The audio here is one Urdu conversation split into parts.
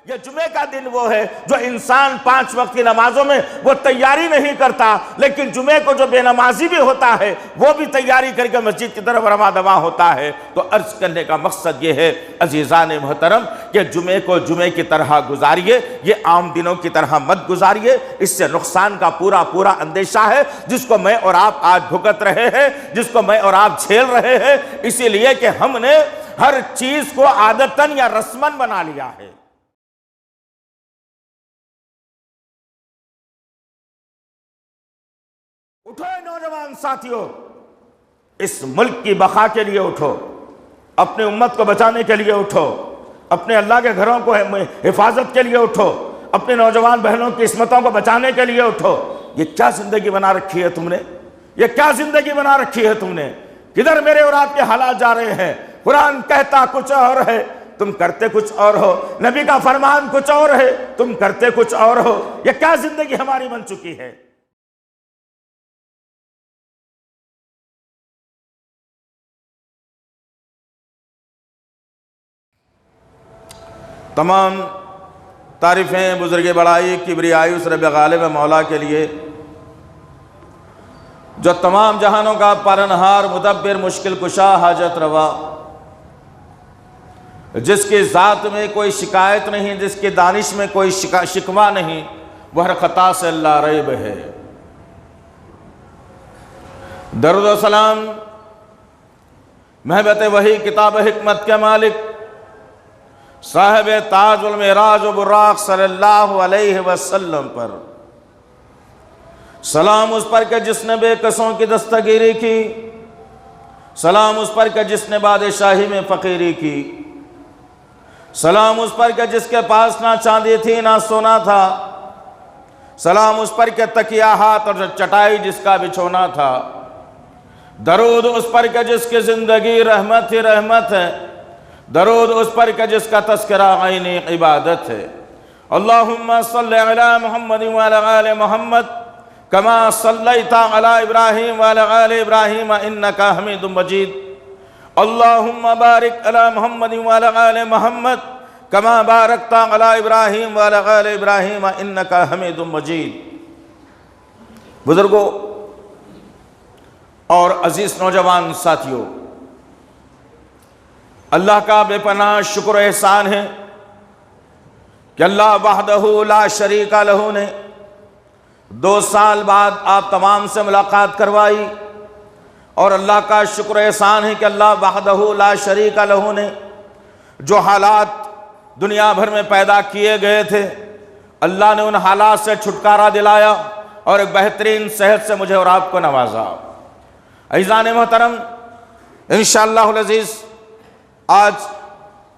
یہ جمعے کا دن وہ ہے جو انسان 5 وقت کی نمازوں میں وہ تیاری نہیں کرتا، لیکن جمعے کو جو بے نمازی بھی ہوتا ہے وہ بھی تیاری کر کے مسجد کی طرف رواں دواں ہوتا ہے۔ تو عرض کرنے کا مقصد یہ ہے عزیزان محترم کہ جمعے کو جمعے کی طرح گزاریے، یہ عام دنوں کی طرح مت گزاریے، اس سے نقصان کا پورا اندیشہ ہے جس کو میں اور آپ آج بھگت رہے ہیں، جس کو میں اور آپ جھیل رہے ہیں، اسی لیے کہ ہم نے ہر چیز کو عادتاً یا رسماً بنا لیا ہے۔ اٹھو نوجوان ساتھیوں، اس ملک کی بقا کے لیے اٹھو، اپنی امت کو بچانے کے لیے اٹھو، اپنے اللہ کے گھروں کو حفاظت کے لیے اٹھو، اپنے نوجوان بہنوں کی عصمتوں کو بچانے کے لیے اٹھو۔ یہ کیا زندگی بنا رکھی ہے تم نے؟ یہ کیا زندگی بنا رکھی ہے تم نے؟ کدھر میرے اور آپ کے حالات جا رہے ہیں؟ قرآن کہتا کچھ اور ہے، تم کرتے کچھ اور ہو، نبی کا فرمان کچھ اور ہے، تم کرتے کچھ اور ہو۔ یہ کیا زندگی ہماری بن چکی ہے؟ تمام تعریفیں بزرگ بڑائی کبریائی اس رب غالب مولا کے لیے جو تمام جہانوں کا پالنہار مدبر مشکل کشا حاجت روا، جس کی ذات میں کوئی شکایت نہیں، جس کی دانش میں کوئی شکوہ نہیں، وہ ہر خطا سے لا ریب ہے۔ درود و سلام محبت وحی کتاب حکمت کے مالک صاحب تاج المعراج و براق صلی اللہ علیہ وسلم پر، سلام اس پر کہ جس نے بے کسوں کی دستگیری کی، سلام اس پر کہ جس نے بادشاہی میں فقیری کی، سلام اس پر کہ جس کے پاس نہ چاندی تھی نہ سونا تھا، سلام اس پر کہ تکیہ ہاتھ اور چٹائی جس کا بچھونا تھا، درود اس پر کہ جس کی زندگی رحمت ہی رحمت ہے، درود اس پر کہ جس کا تذکرہ عینی عبادت ہے۔ اللہم صلی علی محمد وعلی آل محمد کما صلیت علی ابراہیم وعلی آل ابراہیم انکا حمید مجید۔ اللہم بارک علی محمد وعلی آل محمد کما بارکت علی ابراہیم وعلی آل ابراہیم انکا حمید مجید۔ بزرگوں اور عزیز نوجوان ساتھیوں، اللہ کا بے پناہ شکر و احسان ہے کہ اللہ وحدہ لا شریک لہ نے 2 سال بعد آپ تمام سے ملاقات کروائی، اور اللہ کا شکر و احسان ہے کہ اللہ وحدہ لا شریک لہ نے جو حالات دنیا بھر میں پیدا کیے گئے تھے، اللہ نے ان حالات سے چھٹکارا دلایا اور ایک بہترین صحت سے مجھے اور آپ کو نوازا۔ عزیزان محترم، انشاءاللہ العزیز آج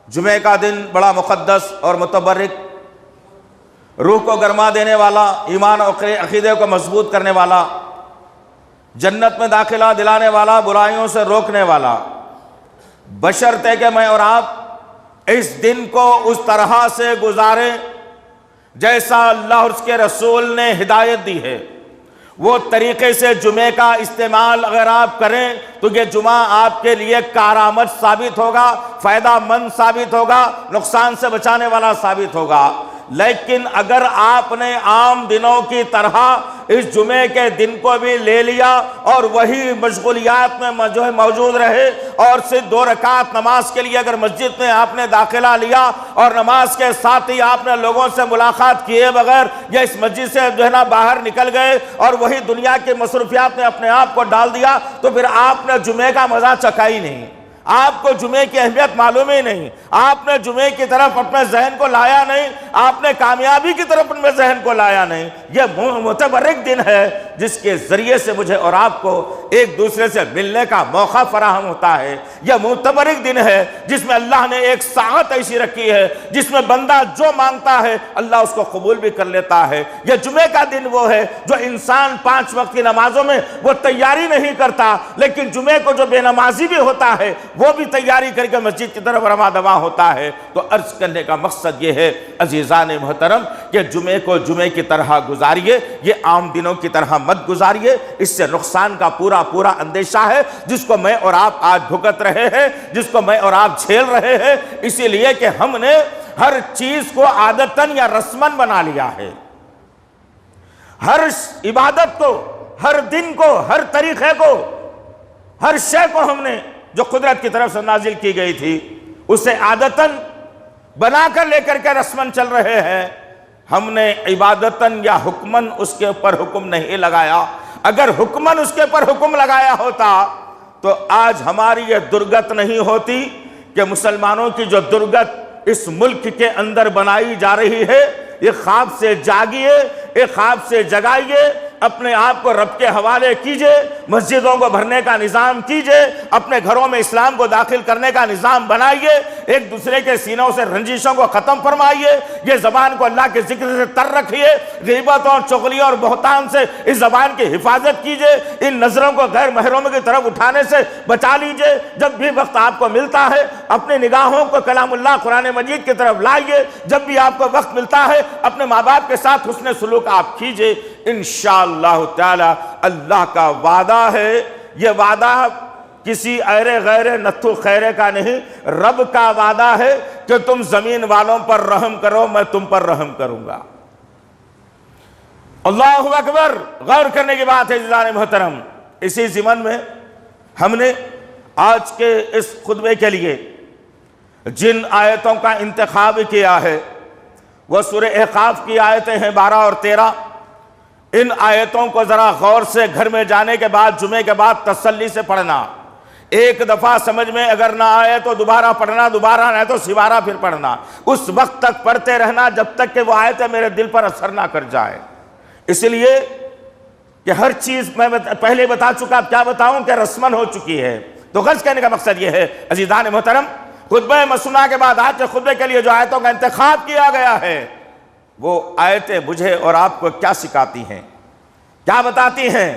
جمعے کا دن بڑا مقدس اور متبرک، روح کو گرما دینے والا، ایمان اور عقیدے کو مضبوط کرنے والا، جنت میں داخلہ دلانے والا، برائیوں سے روکنے والا، بشرطے کہ میں اور آپ اس دن کو اس طرح سے گزاریں جیسا اللہ اور اس کے رسول نے ہدایت دی ہے۔ وہ طریقے سے جمعے کا استعمال اگر آپ کریں تو یہ جمعہ آپ کے لیے کارآمد ثابت ہوگا، فائدہ مند ثابت ہوگا، نقصان سے بچانے والا ثابت ہوگا۔ لیکن اگر آپ نے عام دنوں کی طرح اس جمعے کے دن کو بھی لے لیا اور وہی مشغولیات میں جو ہے موجود رہے، اور صرف 2 رکعت نماز کے لیے اگر مسجد میں آپ نے داخلہ لیا اور نماز کے ساتھ ہی آپ نے لوگوں سے ملاقات کیے بغیر یا اس مسجد سے جو ہے نا باہر نکل گئے اور وہی دنیا کی مصروفیات میں اپنے آپ کو ڈال دیا، تو پھر آپ نے جمعے کا مزہ چکھا ہی نہیں، آپ کو جمعے کی اہمیت معلوم ہی نہیں، آپ نے جمعے کی طرف اپنے ذہن کو لایا نہیں، آپ نے کامیابی کی طرف اپنے ذہن کو لایا نہیں۔ یہ متبرک دن ہے جس کے ذریعے سے مجھے اور آپ کو ایک دوسرے سے ملنے کا موقع فراہم ہوتا ہے۔ یہ متبرک دن ہے جس میں اللہ نے ایک ساعت ایسی رکھی ہے جس میں بندہ جو مانگتا ہے اللہ اس کو قبول بھی کر لیتا ہے۔ یہ جمعے کا دن وہ ہے جو انسان 5 وقت کی نمازوں میں وہ تیاری نہیں کرتا، لیکن جمعے کو جو بے نمازی بھی ہوتا ہے وہ بھی تیاری کر کے مسجد کی طرف رواں دواں ہوتا ہے۔ تو عرض کرنے کا مقصد یہ ہے عزیزان محترم کہ جمعے کو جمعے کی طرح گزاریے، یہ عام دنوں کی طرح مت گزاریے، اس سے نقصان کا پورا اندیشہ ہے جس کو میں اور آپ آج بھگت رہے ہیں، جس کو میں اور آپ جھیل رہے ہیں، اسی لیے کہ ہم نے ہر چیز کو عادتاً یا رسماً بنا لیا ہے، ہر عبادت کو، ہر دن کو، ہر طریقے کو، ہر شے کو ہم نے جو قدرت کی طرف سے نازل کی گئی تھی اسے عادتاً بنا کر لے کر کے رسماً چل رہے ہیں۔ ہم نے عبادتاً یا حکماً اس کے اوپر حکم نہیں لگایا۔ اگر حکماً اس کے اوپر حکم لگایا ہوتا تو آج ہماری یہ درگت نہیں ہوتی کہ مسلمانوں کی جو درگت اس ملک کے اندر بنائی جا رہی ہے، یہ خواب سے جاگیے، ایک خواب سے جگائیے، اپنے آپ کو رب کے حوالے کیجئے، مسجدوں کو بھرنے کا نظام کیجئے، اپنے گھروں میں اسلام کو داخل کرنے کا نظام بنائیے، ایک دوسرے کے سینوں سے رنجشوں کو ختم فرمائیے، یہ زبان کو اللہ کے ذکر سے تر رکھیے، غیبت اور چغلی اور بہتان سے اس زبان کی حفاظت کیجئے، ان نظروں کو غیر محرموں کی طرف اٹھانے سے بچا لیجئے۔ جب بھی وقت آپ کو ملتا ہے اپنی نگاہوں کو کلام اللہ قرآن مجید کی طرف لائیے، جب بھی آپ کو وقت ملتا ہے اپنے ماں باپ کے ساتھ حسن سلوک آپ کیجئے، انشاءاللہ تعالی اللہ کا وعدہ ہے۔ یہ وعدہ کسی ایرے غیر نتھو خیرے کا نہیں، رب کا وعدہ ہے کہ تم زمین والوں پر رحم کرو، میں تم پر رحم کروں گا۔ اللہ اکبر! غور کرنے کی بات ہے عزیزان محترم۔ اسی ضمن میں ہم نے آج کے اس خطبے کے لیے جن آیتوں کا انتخاب کیا ہے وہ سورہ احقاف کی آیتیں ہیں 12 اور 13۔ ان آیتوں کو ذرا غور سے گھر میں جانے کے بعد، جمعے کے بعد تسلی سے پڑھنا۔ ایک دفعہ سمجھ میں اگر نہ آئے تو دوبارہ پڑھنا، دوبارہ نہ تو سوارہ پھر پڑھنا، اس وقت تک پڑھتے رہنا جب تک کہ وہ آیتیں میرے دل پر اثر نہ کر جائے۔ اس لیے کہ ہر چیز میں پہلے بتا چکا، اب کیا بتاؤں کہ رسمن ہو چکی ہے۔ تو غرض کہنے کا مقصد یہ ہے عزیزان محترم، خطبہ مسنہ کے بعد آج کے خطبے کے لیے جو آیتوں کا انتخاب کیا گیا ہے وہ آیتیں مجھے اور آپ کو کیا سکھاتی ہیں، کیا بتاتی ہیں۔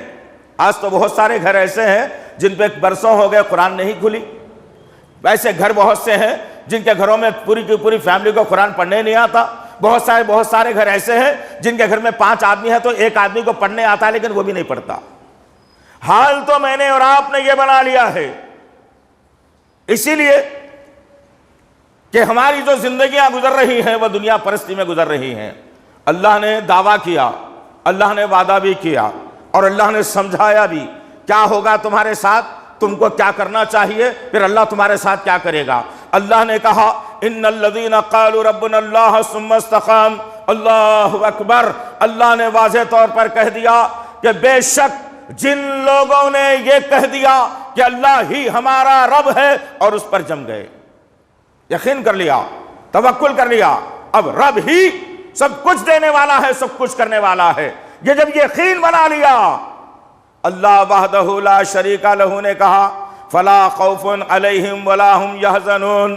آج تو بہت سارے گھر ایسے ہیں جن پہ برسوں ہو گئے قرآن نہیں کھلی، ویسے گھر بہت سے ہیں جن کے گھروں میں پوری کی پوری فیملی کو قرآن پڑھنے نہیں آتا، بہت سارے گھر ایسے ہیں جن کے گھر میں 5 آدمی ہیں تو ایک آدمی کو پڑھنے آتا ہے لیکن وہ بھی نہیں پڑھتا۔ حال تو میں نے اور آپ نے یہ بنا لیا ہے، اسی لیے کہ ہماری جو زندگیاں گزر رہی ہیں وہ دنیا پرستی میں گزر رہی ہیں۔ اللہ نے دعویٰ کیا، اللہ نے وعدہ بھی کیا اور اللہ نے سمجھایا بھی کیا ہوگا تمہارے ساتھ، تم کو کیا کرنا چاہیے، پھر اللہ تمہارے ساتھ کیا کرے گا۔ اللہ نے کہا ان الذین قالوا ربنا اللہ ثم استقاموا، اللہ اکبر! اللہ نے واضح طور پر کہہ دیا کہ بے شک جن لوگوں نے یہ کہہ دیا کہ اللہ ہی ہمارا رب ہے اور اس پر جم گئے، یقین کر لیا، توکل کر لیا، اب رب ہی سب کچھ دینے والا ہے، سب کچھ کرنے والا ہے، یہ جب یقین بنا لیا، اللہ وحدہ لا شریک لہ نے کہا فلا خوف علیہم ولا ہم یحزنون۔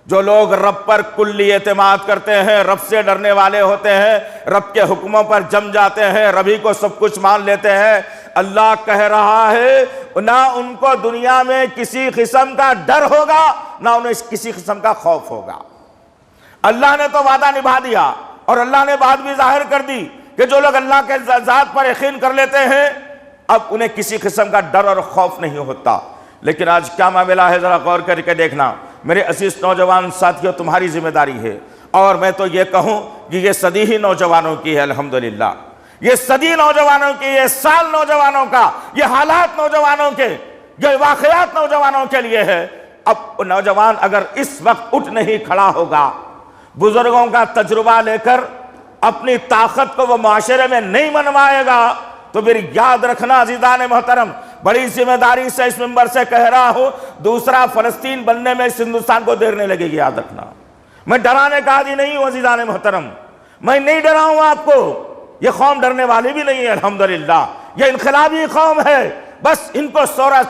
جو لوگ رب پر کلی اعتماد کرتے ہیں، رب سے ڈرنے والے ہوتے ہیں، رب کے حکموں پر جم جاتے ہیں، رب ہی کو سب کچھ مان لیتے ہیں، اللہ کہہ رہا ہے نہ ان کو دنیا میں کسی قسم کا ڈر ہوگا، نہ انہیں کسی قسم کا خوف ہوگا۔ اللہ نے تو وعدہ نبھا دیا اور اللہ نے بات بھی ظاہر کر دی کہ جو لوگ اللہ کے ذات پر یقین کر لیتے ہیں اب انہیں کسی قسم کا ڈر اور خوف نہیں ہوتا۔ لیکن آج کیا معاملہ ہے، ذرا غور کر کے دیکھنا میرے عزیز نوجوان ساتھیوں، تمہاری ذمہ داری ہے، اور میں تو یہ کہوں کہ یہ صدی ہی نوجوانوں کی ہے، الحمدللہ یہ صدی نوجوانوں کی، یہ سال نوجوانوں کا، یہ حالات نوجوانوں کے، یہ واقعات نوجوانوں کے لیے ہے۔ اب نوجوان اگر اس وقت اٹھ نہیں کھڑا ہوگا، بزرگوں کا تجربہ لے کر اپنی طاقت کو وہ معاشرے میں نہیں منوائے گا تو پھر یاد رکھنا عزیزان محترم، بڑی ذمہ داری سے اس منبر سے کہہ رہا ہوں، دوسرا فلسطین بننے میں اس ہندوستان کو دیر نہیں لگے گی، یاد رکھنا۔ میں ڈرانے کا عادی نہیں ہوں عزیزان محترم، میں نہیں ڈراؤں آپ کو، یہ قوم ڈرنے والی بھی نہیں ہے الحمدللہ، یہ انقلابی قوم ہے، بس ان کو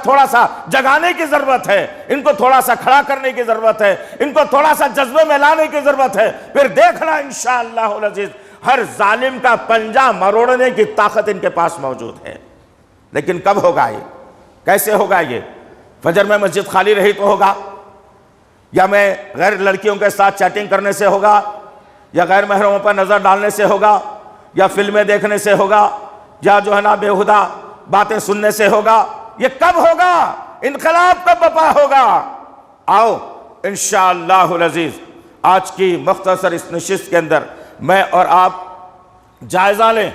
تھوڑا سا جگانے کی ضرورت ہے، ان کو تھوڑا سا کھڑا کرنے کی ضرورت ہے، ان کو تھوڑا سا جذبے میں لانے کی ضرورت ہے، پھر دیکھنا انشاءاللہ العزیز ہر ظالم کا پنجہ مروڑنے کی طاقت ان کے پاس موجود ہے۔ لیکن کب ہوگا یہ، کیسے ہوگا یہ؟ فجر میں مسجد خالی رہی تو ہوگا، یا میں غیر لڑکیوں کے ساتھ چیٹنگ کرنے سے ہوگا، یا غیر محرموں پر نظر ڈالنے سے ہوگا، یا فلمیں دیکھنے سے ہوگا، یا جو ہے نا بیہودہ باتیں سننے سے ہوگا؟ یہ کب ہوگا؟ انقلاب کب برپا ہوگا؟ آؤ انشاءاللہ العزیز آج کی مختصر اس نشست کے اندر میں اور آپ جائزہ لیں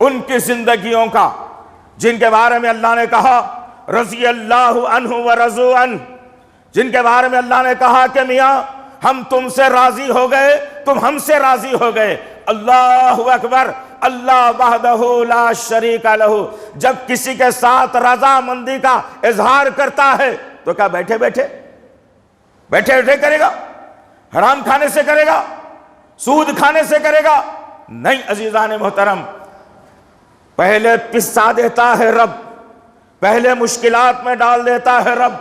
ان کی زندگیوں کا جن کے بارے میں اللہ نے کہا رضی اللہ عنہ ورضوا عنہ، جن کے بارے میں اللہ نے کہا کہ میاں ہم تم سے راضی ہو گئے، تم ہم سے راضی ہو گئے۔ اللہ اکبر، اللہ وحدہ لا شریک لہ۔ جب کسی کے ساتھ رضامندی کا اظہار کرتا ہے تو کیا بیٹھے بیٹھے کرے گا؟ حرام کھانے سے کرے گا؟ سود کھانے سے کرے گا؟ نہیں عزیزان محترم، پہلے پسا دیتا ہے رب، پہلے مشکلات میں ڈال دیتا ہے رب،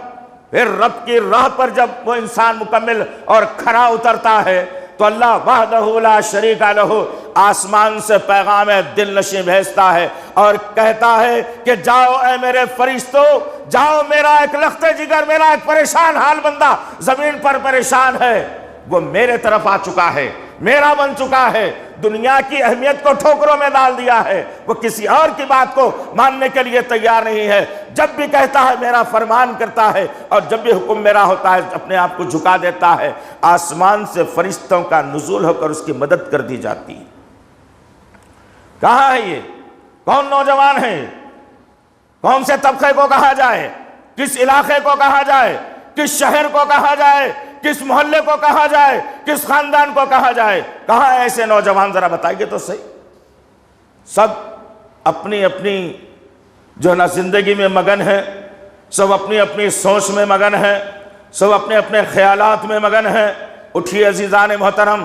پھر رب کی راہ پر جب وہ انسان مکمل اور کھرا اترتا ہے تو اللہ وحدہ لا شریک لہ آسمان سے پیغام دل نشیں بھیجتا ہے اور کہتا ہے کہ جاؤ اے میرے فرشتو، جاؤ، میرا ایک لخت جگر، میرا ایک پریشان حال بندہ زمین پر پریشان ہے، وہ میرے طرف آ چکا ہے، میرا بن چکا ہے، دنیا کی اہمیت کو ٹھوکروں میں ڈال دیا ہے، وہ کسی اور کی بات کو ماننے کے لیے تیار نہیں ہے، جب بھی کہتا ہے میرا فرمان کرتا ہے اور جب بھی حکم میرا ہوتا ہے اپنے آپ کو جھکا دیتا ہے، آسمان سے فرشتوں کا نزول ہو کر اس کی مدد کر دی جاتی ہے۔ کہاں ہے یہ؟ کون نوجوان ہے؟ کون سے طبقے کو کہا جائے؟ کس علاقے کو کہا جائے؟ کس شہر کو کہا جائے؟ کس محلے کو کہا جائے؟ کس خاندان کو کہا جائے؟ کہاں ایسے نوجوان؟ ذرا بتائیے تو صحیح۔ سب اپنی اپنی جو نا زندگی میں مگن ہے، سب اپنی اپنی سوچ میں مگن ہے، سب اپنے اپنے خیالات میں مگن ہے۔ اٹھیے عزیزان محترم،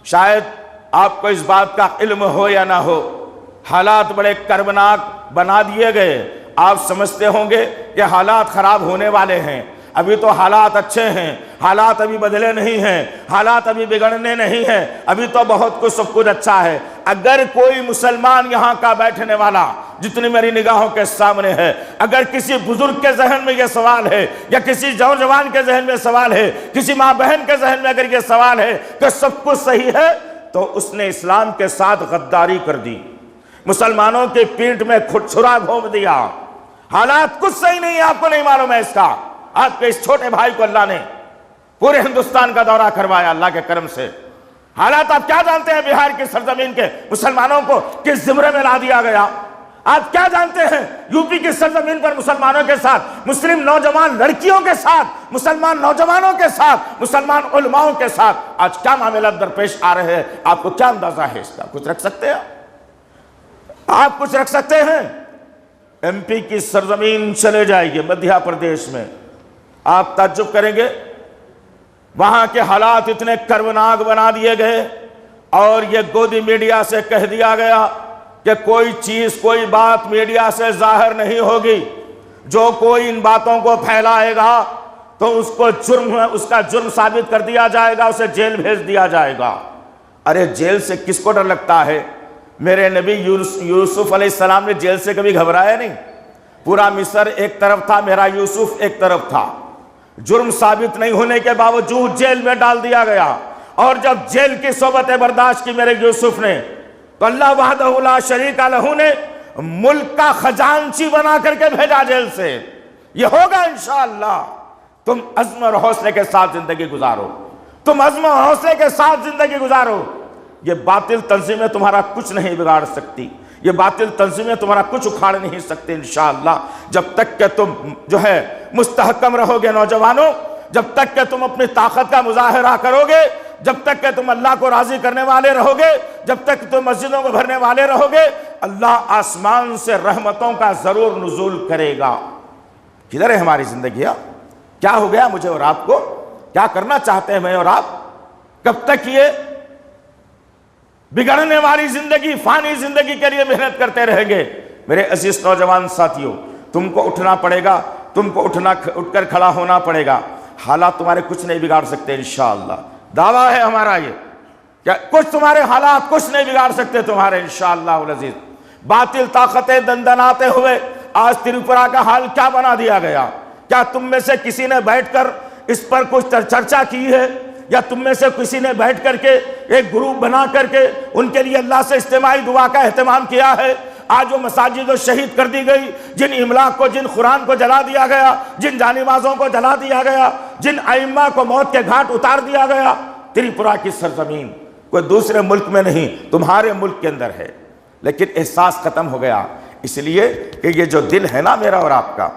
شاید آپ کو اس بات کا علم ہو یا نہ ہو، حالات بڑے کربناک بنا دیے گئے۔ آپ سمجھتے ہوں گے کہ حالات خراب ہونے والے ہیں، ابھی تو حالات اچھے ہیں، حالات ابھی بدلے نہیں ہیں، حالات ابھی بگڑنے نہیں ہیں، ابھی تو بہت کچھ سب کچھ اچھا ہے۔ اگر کوئی مسلمان یہاں کا بیٹھنے والا جتنی میری نگاہوں کے سامنے ہے، اگر کسی بزرگ کے ذہن میں یہ سوال ہے یا کسی نوجوان کے ذہن میں سوال ہے، کسی ماں بہن کے ذہن میں اگر یہ سوال ہے کہ سب کچھ صحیح ہے، تو اس نے اسلام کے ساتھ غداری کر دی، مسلمانوں کی پیٹھ میں چھرا گھونپ دیا۔ حالات کچھ صحیح نہیں ہے، آپ کو نہیں معلوم ہے اس کا۔ آپ کے اس چھوٹے بھائی کو اللہ نے پورے ہندوستان کا دورہ کروایا اللہ کے کرم سے۔ حالات آپ کیا جانتے ہیں؟ بہار کی سرزمین کے مسلمانوں کو کس زمرے میں لا دیا گیا؟ آپ کیا جانتے ہیں یو پی کی سرزمین پر مسلمانوں کے ساتھ، مسلم نوجوان لڑکیوں کے ساتھ، مسلمان نوجوانوں کے ساتھ، مسلمان علماؤں کے ساتھ آج کیا معاملات درپیش آ رہے ہیں؟ آپ کو کیا اندازہ ہے اس کا؟ کچھ رکھ سکتے ہیں آپ؟ کچھ رکھ سکتے ہیں؟ ایم پی کی سرزمین چلے جائیے، مدھیہ پردیش میں، آپ تعجب کریں گے، وہاں کے حالات اتنے کربناک بنا دیے گئے اور یہ گودی میڈیا سے کہہ دیا گیا کہ کوئی چیز، کوئی بات میڈیا سے ظاہر نہیں ہوگی، جو کوئی ان باتوں کو پھیلائے گا تو اس کو اس کا جرم ثابت کر دیا جائے گا، اسے جیل بھیج دیا جائے گا۔ ارے جیل سے کس کو ڈر لگتا ہے؟ میرے نبی یوسف علیہ السلام نے جیل سے کبھی گھبرایا نہیں۔ پورا مصر ایک طرف تھا، میرا یوسف ایک طرف تھا، جرم ثابت نہیں ہونے کے باوجود جیل میں ڈال دیا گیا، اور جب جیل کی صحبت برداشت کی میرے یوسف نے تو اللہ وحدہ لا شریک لہ نے ملک کا خزانچی بنا کر کے بھیجا جیل سے۔ یہ ہوگا انشاءاللہ۔ تم عزم اور حوصلے کے ساتھ زندگی گزارو، تم عزم اور حوصلے کے ساتھ زندگی گزارو۔ یہ باطل تنظیمیں تمہارا کچھ نہیں بگاڑ سکتی، یہ باطل تنظیمیں تمہارا کچھ اکھاڑ نہیں سکتے انشاءاللہ، جب تک کہ تم جو ہے مستحکم رہو گے نوجوانوں، جب تک کہ تم اپنی طاقت کا مظاہرہ کرو گے، جب تک کہ تم اللہ کو راضی کرنے والے رہو گے، جب تک تم مسجدوں کو بھرنے والے رہو گے، اللہ آسمان سے رحمتوں کا ضرور نزول کرے گا۔ کدھر ہے ہماری زندگیاں؟ کیا ہو گیا مجھے اور آپ کو؟ کیا کرنا چاہتے ہیں میں اور آپ؟ کب تک یہ بگڑنے والی زندگی، فانی زندگی کے لیے محنت کرتے رہیں گے؟ میرے عزیز نوجوان ساتھیوں، تم کو اٹھنا پڑے گا، تم کو اٹھ کر کھڑا ہونا پڑے گا۔ حالات تمہارے کچھ نہیں بگاڑ سکتے انشاءاللہ، دعویٰ ہے ہمارا یہ کہ کچھ تمہارے حالات کچھ نہیں بگاڑ سکتے تمہارے انشاءاللہ العزیز۔ باطل طاقتیں دندناتے ہوئے آج تریپورہ کا حال کیا بنا دیا گیا؟ کیا تم میں سے کسی نے بیٹھ کر اس پر کچھ چرچا کی ہے؟ یا تم میں سے کسی نے بیٹھ کر کے ایک گروپ بنا کر کے ان کے لیے اللہ سے اجتماعی دعا کا اہتمام کیا ہے؟ آج وہ مساجد شہید کر دی گئی، جن املاک کو، جن قرآن کو جلا دیا گیا، جن جانبازوں کو جلا دیا گیا، جن ائمہ کو موت کے گھاٹ اتار دیا گیا، تریپورہ کی سرزمین کوئی دوسرے ملک میں نہیں، تمہارے ملک کے اندر ہے، لیکن احساس ختم ہو گیا، اس لیے کہ یہ جو دل ہے نا میرا اور آپ کا،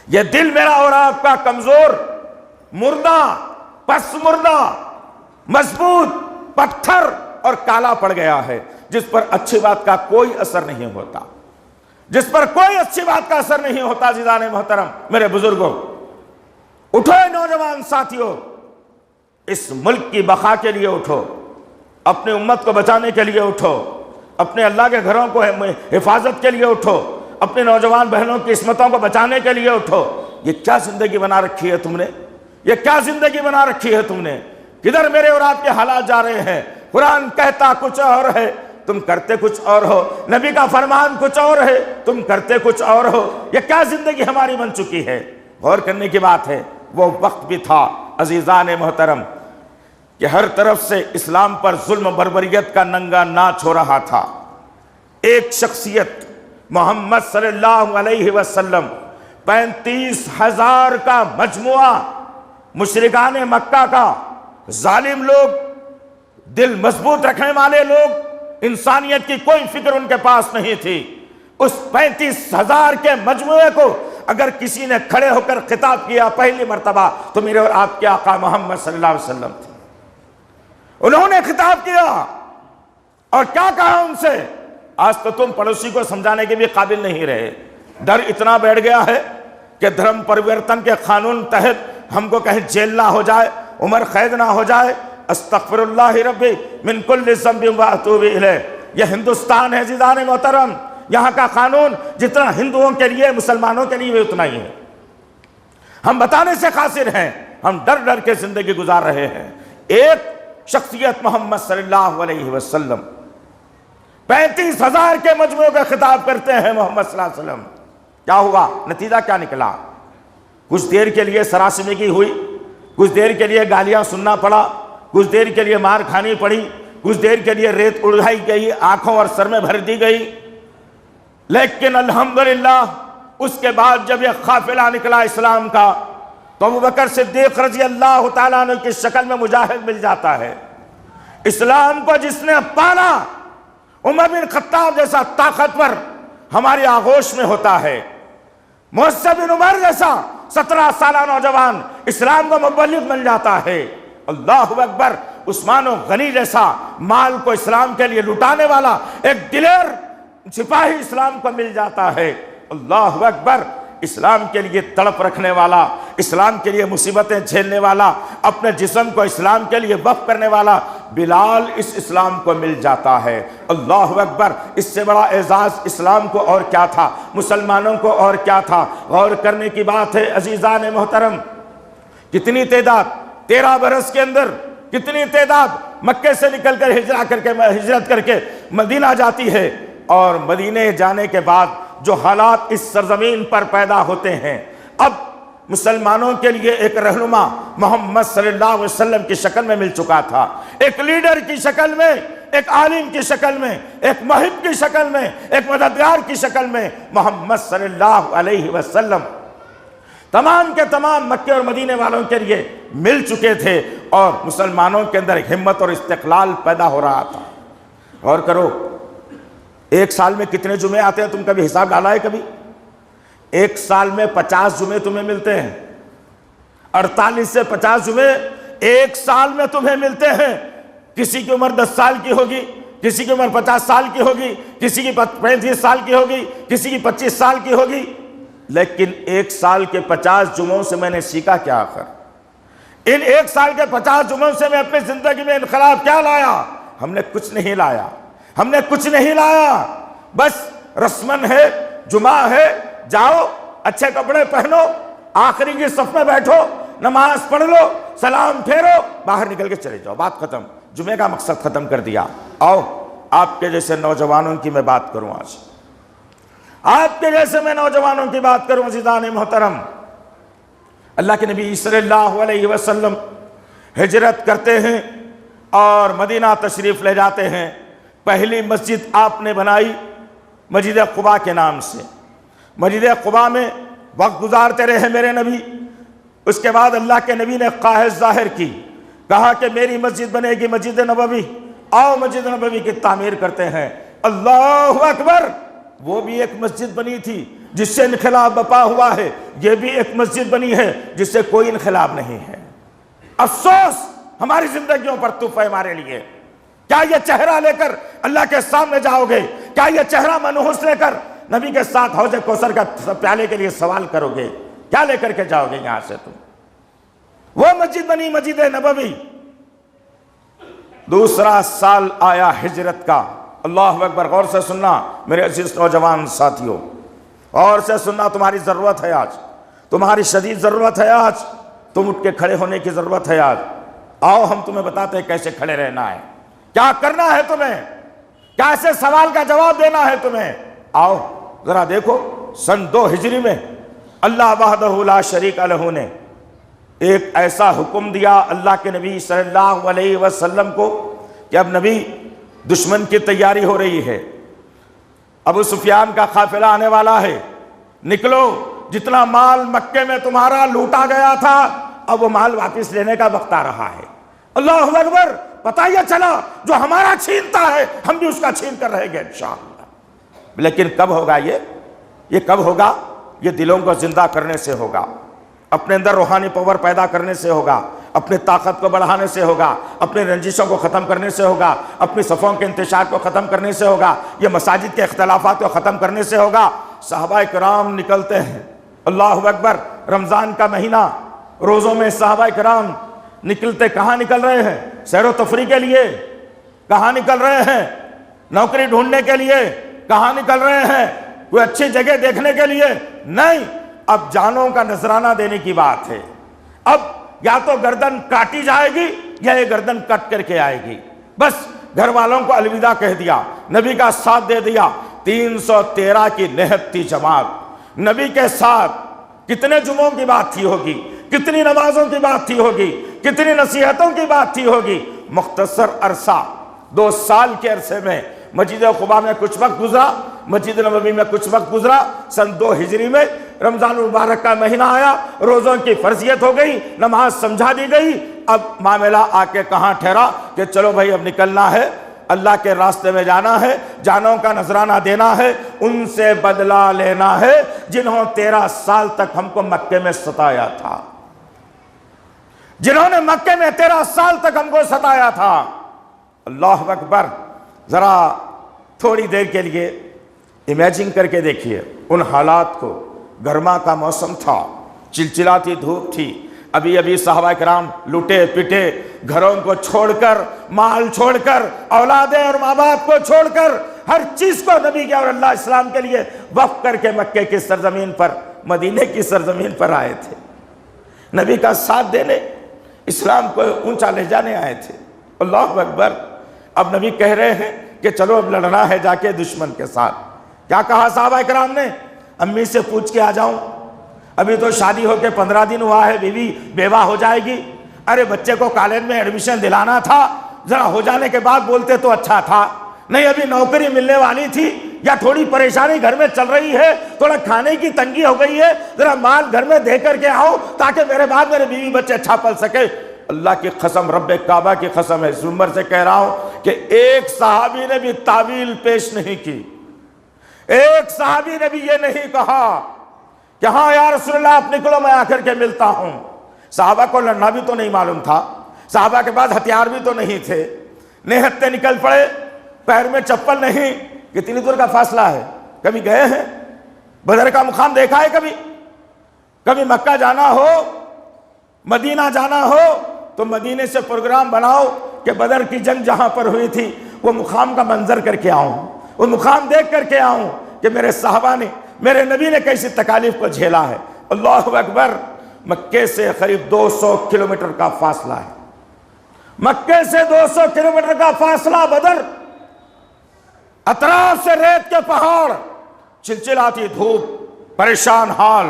یہ دل میرا اور آپ کا کمزور، مردہ، پس مردہ، مضبوط، پتھر اور کالا پڑ گیا ہے، جس پر اچھی بات کا کوئی اثر نہیں ہوتا، جس پر کوئی اچھی بات کا اثر نہیں ہوتا۔ عزیزان محترم، میرے بزرگوں، اٹھو نوجوان ساتھیوں، اس ملک کی بقا کے لیے اٹھو، اپنی امت کو بچانے کے لیے اٹھو، اپنے اللہ کے گھروں کو حفاظت کے لیے اٹھو، اپنے نوجوان بہنوں کی عصمتوں کو بچانے کے لیے اٹھو۔ یہ کیا زندگی بنا رکھی ہے تم نے؟ یہ کیا زندگی بنا رکھی ہے تم نے؟ کدھر میرے اور آپ کے حالات جا رہے ہیں؟ قرآن کہتا کچھ اور ہے، تم کرتے کچھ اور ہو، نبی کا فرمان کچھ اور ہے، تم کرتے کچھ اور ہو۔ یہ کیا زندگی ہماری بن چکی ہے؟ غور کرنے کی بات ہے۔ وہ وقت بھی تھا عزیزان محترم کہ ہر طرف سے اسلام پر ظلم و بربریت کا ننگا ناچ ہو رہا تھا۔ ایک شخصیت محمد صلی اللہ علیہ وسلم، 35,000 کا مجموعہ مشرکان مکہ کا، ظالم لوگ، دل مضبوط رکھنے والے لوگ، انسانیت کی کوئی فکر ان کے پاس نہیں تھی۔ اس 35,000 کے مجموعے کو اگر کسی نے کھڑے ہو کر خطاب کیا پہلی مرتبہ تو میرے اور آپ کے آقا محمد صلی اللہ علیہ وسلم تھے۔ انہوں نے خطاب کیا اور کیا کہا ان سے؟ آج تو تم پڑوسی کو سمجھانے کے بھی قابل نہیں رہے۔ ڈر اتنا بیٹھ گیا ہے کہ دھرم پریورتن کے قانون تحت ہم کو کہیں جیل نہ ہو جائے، عمر قید نہ ہو جائے، استغفر اللہ ربی من کل ذنب واتوب الیہ۔ یہ ہندوستان ہے عزیزان محترم، یہاں کا قانون جتنا ہندوؤں کے لیے، مسلمانوں کے لیے بھی اتنا ہی ہے۔ ہم بتانے سے قاصر ہیں، ہم ڈر ڈر کے زندگی گزار رہے ہیں۔ ایک شخصیت محمد صلی اللہ علیہ وسلم 35,000 کے مجموعے پہ خطاب کرتے ہیں محمد صلی اللہ علیہ وسلم۔ کیا ہوا؟ نتیجہ کیا نکلا؟ کچھ دیر کے لیے سراسیمگی ہوئی، کچھ دیر کے لیے گالیاں سننا پڑا، کچھ دیر کے لیے مار کھانی پڑی، کچھ دیر کے لیے ریت اڑائی گئی، آنکھوں اور سر میں بھر دی گئی، لیکن الحمدللہ اس کے بعد جب یہ قافلہ نکلا اسلام کا تو ابوبکر صدیق رضی اللہ تعالیٰ عنہ کی شکل میں مجاہد مل جاتا ہے۔ اسلام کو جس نے پالا، عمر بن خطاب جیسا طاقتور ہماری آغوش میں ہوتا ہے، مصعب بن عمر جیسا 17 سالہ نوجوان اسلام کو مبلغ بن جاتا ہے۔ اللہ اکبر، عثمان غنی جیسا مال کو اسلام کے لیے لٹانے والا ایک دلیر سپاہی اسلام کو مل جاتا ہے۔ اللہ اکبر، اسلام کے لیے تڑپ رکھنے والا، اسلام کے لیے مصیبتیں جھیلنے والا، اپنے جسم کو اسلام کے لیے وقف کرنے والا بلال اس اسلام کو مل جاتا ہے۔ اللہ اکبر، اس سے بڑا اعزاز اسلام کو اور کیا تھا، مسلمانوں کو اور کیا تھا؟ غور کرنے کی بات ہے عزیزان محترم، کتنی تعداد 13 برس کے اندر، کتنی تعداد مکے سے نکل کر ہجرت کر کے مدینہ جاتی ہے، اور مدینے جانے کے بعد جو حالات اس سرزمین پر پیدا ہوتے ہیں۔ اب مسلمانوں کے لیے ایک رہنما محمد صلی اللہ علیہ وسلم کی شکل میں مل چکا تھا، ایک لیڈر کی شکل میں، ایک عالم کی شکل میں، ایک محب کی شکل میں، ایک مددگار کی شکل میں محمد صلی اللہ علیہ وسلم تمام کے تمام مکے اور مدینے والوں کے لیے مل چکے تھے، اور مسلمانوں کے اندر ہمت اور استقلال پیدا ہو رہا تھا۔ غور کرو، ایک سال میں کتنے جمعے آتے ہیں؟ تم کبھی حساب ڈالا ہے کبھی؟ ایک سال میں 50 جمعے تمہیں ملتے ہیں، 48 سے 50 جمعے ایک سال میں تمہیں ملتے ہیں۔ کسی کی عمر 10 سال کی ہوگی، کسی کی عمر 50 سال کی ہوگی، کسی کی 35 سال کی ہوگی، کسی کی 25 سال کی ہوگی، لیکن ایک سال کے 50 جمعوں سے میں نے سیکھا کیا آخر؟ ان ایک سال کے 50 جمعوں سے میں اپنی زندگی میں انقلاب کیا لایا؟ ہم نے کچھ نہیں لایا، ہم نے کچھ نہیں لایا، بس رسمن ہے، جمعہ ہے، جاؤ اچھے کپڑے پہنو، آخری کی صف میں بیٹھو، نماز پڑھ لو، سلام پھیرو، باہر نکل کے چلے جاؤ، بات ختم۔ جمعے کا مقصد ختم کر دیا۔ آؤ آپ کے جیسے نوجوانوں کی میں بات کروں، آج آپ کے جیسے میں نوجوانوں کی بات کروں عزیزان محترم۔ اللہ کے نبی صلی اللہ علیہ وسلم ہجرت کرتے ہیں اور مدینہ تشریف لے جاتے ہیں۔ پہلی مسجد آپ نے بنائی مسجد قباء کے نام سے، مسجد قباء میں وقت گزارتے رہے میرے نبی۔ اس کے بعد اللہ کے نبی نے خواہش ظاہر کی کہا کہ میری مسجد بنے گی مسجد نبوی، آؤ مسجد نبوی کی تعمیر کرتے ہیں۔ اللہ اکبر! وہ بھی ایک مسجد بنی تھی جس سے انقلاب بپا ہوا ہے، یہ بھی ایک مسجد بنی ہے جس سے کوئی انقلاب نہیں ہے۔ افسوس ہماری زندگیوں پر تحفہ ہمارے لیے۔ کیا یہ چہرہ لے کر اللہ کے سامنے جاؤ گے؟ کیا یہ چہرہ منحوس لے کر نبی کے ساتھ حوض کوثر کا پیالے کے لیے سوال کرو گے؟ کیا لے کر کے جاؤ گے یہاں سے تم؟ وہ مسجد بنی مسجد نبوی۔ دوسرا سال آیا ہجرت کا۔ اللہ اکبر! غور سے سننا میرے عزیز نوجوان ساتھیوں، غور سے سننا، تمہاری ضرورت ہے آج، تمہاری شدید ضرورت ہے آج، تم اٹھ کے کھڑے ہونے کی ضرورت ہے آج۔ آؤ ہم تمہیں بتاتے ہیں کیسے کھڑے رہنا ہے، کیا کرنا ہے تمہیں، کیسے سوال کا جواب دینا ہے تمہیں۔ آؤ ذرا دیکھو، سن 2 ہجری میں اللہ وحدہ لا شریک لہ نے ایک ایسا حکم دیا اللہ کے نبی صلی اللہ علیہ وسلم کو کہ اب نبی دشمن کی تیاری ہو رہی ہے، ابو سفیان کا قافلہ آنے والا ہے، نکلو، جتنا مال مکے میں تمہارا لوٹا گیا تھا اب وہ مال واپس لینے کا وقت آ رہا ہے۔ اللہ اکبر! پتہ یہ چلا جو ہمارا چھینتا ہے ہم بھی اس کا چھین کر رہیں گے انشاءاللہ۔ لیکن کب ہوگا یہ کب ہوگا؟ یہ دلوں کو زندہ کرنے سے ہوگا، اپنے اندر روحانی پاور پیدا کرنے سے ہوگا، اپنی طاقت کو بڑھانے سے ہوگا، اپنی رنجشوں کو ختم کرنے سے ہوگا، اپنی صفوں کے انتشار کو ختم کرنے سے ہوگا، یہ مساجد کے اختلافات کو ختم کرنے سے ہوگا۔ صحابہ کرام نکلتے ہیں، اللہ اکبر! رمضان کا مہینہ، روزوں میں صحابہ کرام نکلتے، کہاں نکل رہے ہیں؟ سیر و تفریح کے لیے۔ کہاں نکل رہے ہیں؟ نوکری ڈھونڈنے کے لیے۔ کہاں نکل رہے ہیں؟ کوئی اچھی جگہ دیکھنے کے لیے نہیں، اب جانوں کا نذرانہ دینے کی بات ہے۔ اب یا تو گردن کاٹی جائے گی یا یہ گردن کٹ کر کے آئے گی۔ بس گھر والوں کو الوداع کہہ دیا، نبی کا ساتھ دے دیا۔ 313 کی نہت تھی جماعت نبی کے ساتھ۔ کتنے جمعوں کی بات تھی ہوگی، کتنی نمازوں کی بات تھی ہوگی، کتنی نصیحتوں کی بات تھی ہوگی۔ مختصر عرصہ، 2 سال کے عرصے میں مسجد قباء میں کچھ وقت گزرا، مسجد نبوی میں کچھ وقت گزرا۔ سن 2 ہجری میں رمضان المبارک کا مہینہ آیا، روزوں کی فرضیت ہو گئی، نماز سمجھا دی گئی۔ اب معاملہ آ کے کہاں ٹھہرا کہ چلو بھائی اب نکلنا ہے، اللہ کے راستے میں جانا ہے، جانوں کا نذرانہ دینا ہے، ان سے بدلہ لینا ہے جنہوں 13 سال تک ہم کو مکے میں ستایا تھا، جنہوں نے مکے میں 13 سال تک ہم کو ستایا تھا۔ اللہ اکبر! ذرا تھوڑی دیر کے لیے امیجن کر کے دیکھیے ان حالات کو۔ گرما کا موسم تھا، چلچلاتی دھوپ تھی، ابھی ابھی صحابہ کرام لوٹے پٹے، گھروں کو چھوڑ کر، مال چھوڑ کر، اولادیں اور ماں باپ کو چھوڑ کر، ہر چیز کو نبی کے اور اللہ اسلام کے لیے وقف کر کے مکے کی سرزمین پر، مدینے کی سرزمین پر آئے تھے، نبی کا ساتھ دینے، اسلام کو اونچا لے جانے آئے تھے۔ اللہ اکبر! اب نبی کہہ رہے ہیں کہ چلو اب لڑنا ہے جا کے دشمن کے ساتھ۔ کیا کہا صحابہ کرام نے؟ امی سے پوچھ کے آ جاؤں، ابھی تو شادی ہو کے 15 دن ہوا ہے، بیوی بیوہ ہو جائے گی۔ ارے بچے کو کالج میں ایڈمیشن دلانا تھا، ذرا ہو جانے کے بعد بولتے تو اچھا تھا۔ نہیں ابھی نوکری ملنے والی تھی، یا تھوڑی پریشانی گھر میں چل رہی ہے، تھوڑا کھانے کی تنگی ہو گئی ہے، ذرا مال گھر میں دے کر کے آؤ تاکہ میرے بعد میرے بیوی بچے اچھا پل سکے۔ اللہ کی قسم، رب کعبہ کی قسم ہے، اس عمر سے کہہ رہا ہوں کہ ایک صحابی نے بھی تعویل پیش نہیں کی، ایک صحابی نے بھی یہ نہیں کہا کہ ہاں یا رسول اللہ آپ نکلو میں آ کر کے ملتا ہوں۔ صحابہ کو لڑنا بھی تو نہیں معلوم تھا، صحابہ کے پاس ہتھیار بھی تو نہیں تھے، نہتے نکل پڑے، پیر میں چپل نہیں۔ کتنی دور کا فاصلہ ہے؟ کبھی گئے ہیں بدر کا مقام دیکھا ہے؟ کبھی مکہ جانا ہو، مدینہ جانا ہو تو مدینے سے پروگرام بناؤ کہ بدر کی جنگ جہاں پر ہوئی تھی وہ مقام کا منظر کر کے آؤں، وہ مقام دیکھ کر کے آؤں کہ میرے صحابہ نے، میرے نبی نے کیسی تکالیف کو جھیلا ہے۔ اللہ اکبر! مکے سے قریب 200 کلومیٹر کا فاصلہ ہے، مکے سے 200 کلومیٹر کا فاصلہ بدر، اطراف سے ریت کے پہاڑ، چلچلاتی دھوپ، پریشان حال،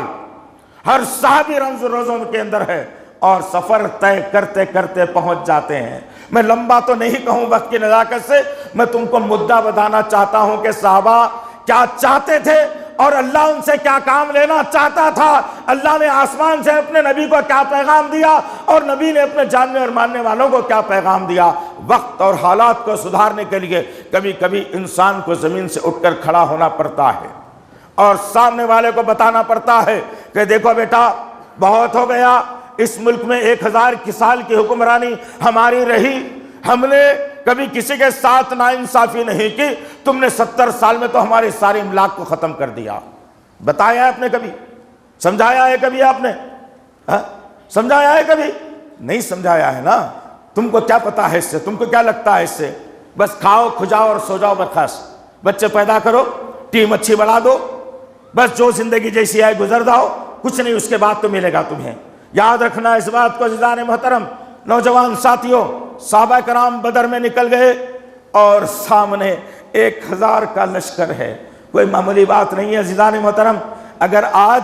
ہر صحابی رمز روزوں کے اندر ہے، اور سفر طے کرتے کرتے پہنچ جاتے ہیں۔ میں لمبا تو نہیں کہوں وقت کی نزاکت سے، میں تم کو مدعا بتانا چاہتا ہوں کہ صحابہ کیا چاہتے تھے اور اللہ ان سے کیا کام لینا چاہتا تھا، اللہ نے آسمان سے اپنے نبی کو کیا پیغام دیا اور نبی نے اپنے جاننے اور ماننے والوں کو کیا پیغام دیا۔ وقت اور حالات کو سدھارنے کے لیے کبھی کبھی انسان کو زمین سے اٹھ کر کھڑا ہونا پڑتا ہے اور سامنے والے کو بتانا پڑتا ہے کہ دیکھو بیٹا، بہت ہو گیا، اس ملک میں 1000 سال کی حکمرانی ہماری رہی، ہم نے کبھی کسی کے ساتھ ناانصافی نہیں کی، تم نے 70 سال میں تو ہمارے سارے املاک کو ختم کر دیا۔ بتایا ہے آپ نے کبھی؟ سمجھایا ہے کبھی آپ نے؟ سمجھایا ہے کبھی؟ نہیں سمجھایا ہے نا۔ تم کو کیا پتا ہے اس سے؟ تم کو کیا لگتا ہے اس سے؟ بس کھاؤ کھجاؤ اور سو جاؤ برخاست، بچے پیدا کرو، ٹیم اچھی بڑھا دو، بس جو زندگی جیسی آئے گزر جاؤ، کچھ نہیں اس کے بعد تو ملے گا تمہیں۔ یاد رکھنا اس بات کو عزیزان محترم، نوجوان ساتھیوں، صحابہ کرام بدر میں نکل گئے اور سامنے 1000 کا لشکر ہے، کوئی معمولی بات نہیں ہے عزیزان محترم۔ اگر آج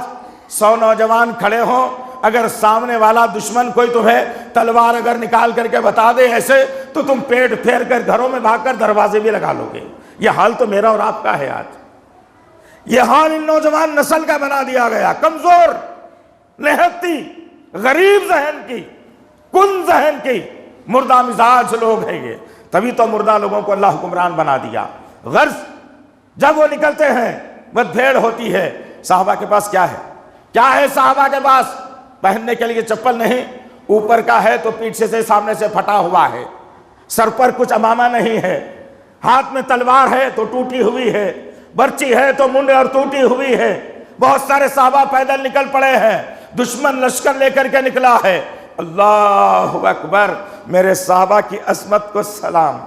100 نوجوان کھڑے ہوں، اگر سامنے والا دشمن کوئی تمہیں تلوار اگر نکال کر کے بتا دے ایسے، تو تم پیٹ پھیر کر گھروں میں بھاگ کر دروازے بھی لگا لو گے۔ یہ حال تو میرا اور آپ کا ہے آج، یہ حال ان نوجوان نسل کا بنا دیا گیا، کمزور، نہتی، غریب ذہن کی، کن ذہن کی، مردہ مزاج لوگ ہیں یہ۔ تبھی تو مردہ لوگوں کو اللہ حکمران بنا دیا۔ غرض جب وہ نکلتے ہیں بس بھیڑ ہوتی ہے۔ صحابہ کے پاس کیا ہے؟ کیا ہے صحابہ کے پاس؟ پہننے کے لیے چپل نہیں، اوپر کا ہے تو پیچھے سے سامنے سے پھٹا ہوا ہے، سر پر کچھ امامہ نہیں ہے، ہاتھ میں تلوار ہے تو ٹوٹی ہوئی ہے، برچی ہے تو منڈ اور ٹوٹی ہوئی ہے۔ بہت سارے صحابہ پیدل نکل پڑے ہیں، دشمن لشکر لے کر کے نکلا ہے۔ اللہ اکبر، میرے صحابہ کی عظمت کو سلام۔